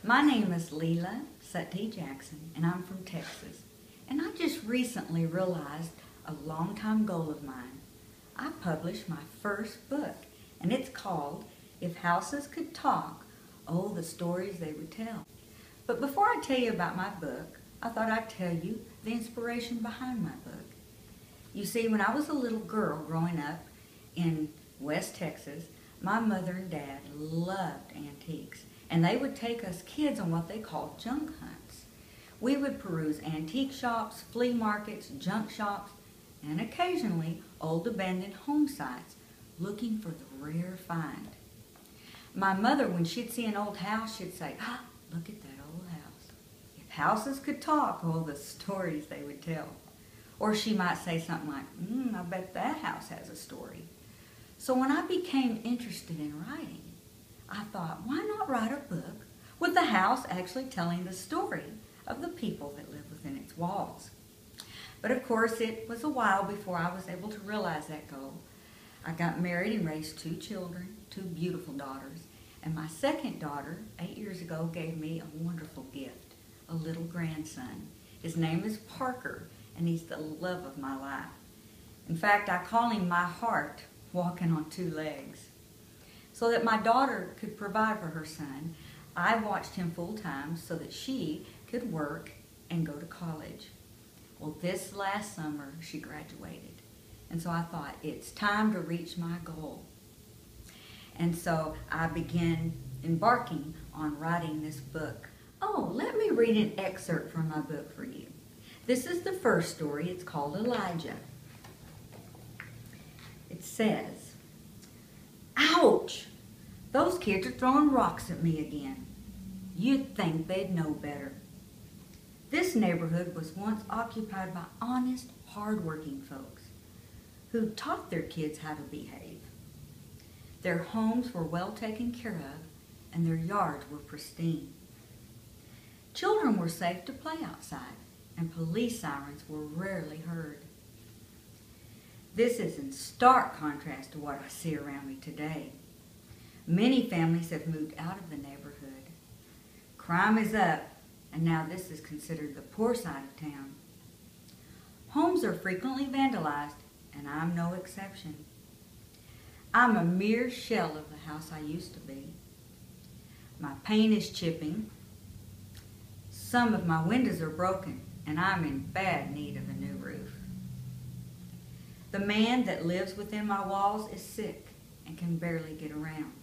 My name is Lela Suttee Jackson, and I'm from Texas. And I just recently realized a long-time goal of mine. I published my first book, and it's called If Houses Could Talk, Oh, the Stories They Would Tell. But before I tell you about my book, I thought I'd tell you the inspiration behind my book. You see, when I was a little girl growing up in West Texas, my mother and dad loved antiques, and they would take us kids on what they called junk hunts. We would peruse antique shops, flea markets, junk shops, and occasionally old abandoned home sites, looking for the rare find. My mother, when she'd see an old house, she'd say, "Ah, look at that old house. If houses could talk, all the stories they would tell." Or she might say something like, "I bet that house has a story." So when I became interested in writing, I thought, why not write a book with the house actually telling the story of the people that live within its walls? But of course, it was a while before I was able to realize that goal. I got married and raised 2 children, 2 beautiful daughters, and my second daughter, 8 years ago, gave me a wonderful gift, a little grandson. His name is Parker, and he's the love of my life. In fact, I call him my heart, walking on 2 legs. So that my daughter could provide for her son, I watched him full time so that she could work and go to college. Well, this last summer she graduated, and so I thought, it's time to reach my goal. And so I began embarking on writing this book. Oh, let me read an excerpt from my book for you. This is the first story. It's called Elijah. It says, "Ouch! Those kids are throwing rocks at me again. You'd think they'd know better." This neighborhood was once occupied by honest, hard-working folks who taught their kids how to behave. Their homes were well taken care of, and their yards were pristine. Children were safe to play outside, and police sirens were rarely heard. This is in stark contrast to what I see around me today. Many families have moved out of the neighborhood. Crime is up, and now this is considered the poor side of town. Homes are frequently vandalized, and I'm no exception. I'm a mere shell of the house I used to be. My paint is chipping. Some of my windows are broken, and I'm in bad need of a new roof. The man that lives within my walls is sick and can barely get around.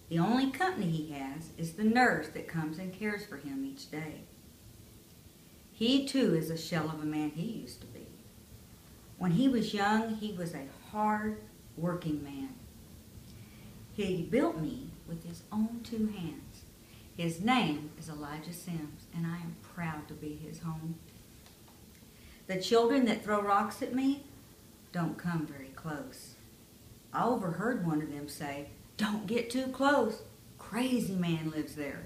The only company he has is the nurse that comes and cares for him each day. He too is a shell of a man he used to be. When he was young, he was a hard working man. He built me with his own 2 hands. His name is Elijah Sims, and I am proud to be his home. The children that throw rocks at me don't come very close. I overheard one of them say, "Don't get too close. Crazy man lives there.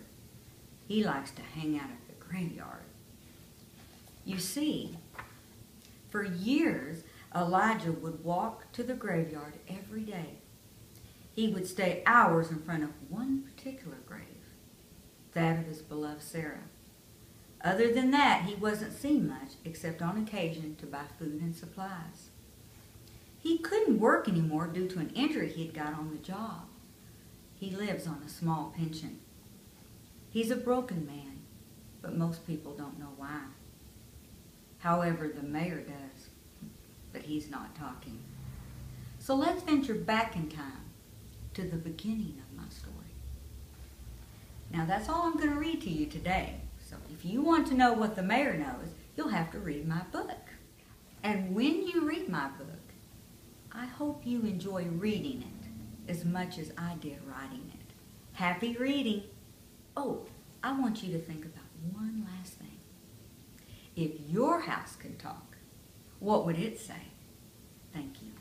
He likes to hang out at the graveyard." You see, for years, Elijah would walk to the graveyard every day. He would stay hours in front of one particular grave, that of his beloved Sarah. Other than that, he wasn't seen much except on occasion to buy food and supplies. He couldn't work anymore due to an injury he'd got on the job. He lives on a small pension. He's a broken man, but most people don't know why. However, the mayor does, but he's not talking. So let's venture back in time to the beginning of my story. Now that's all I'm going to read to you today. So if you want to know what the mayor knows, you'll have to read my book. And when you read my book, I hope you enjoy reading it as much as I did writing it. Happy reading! Oh, I want you to think about one last thing. If your house could talk, what would it say? Thank you.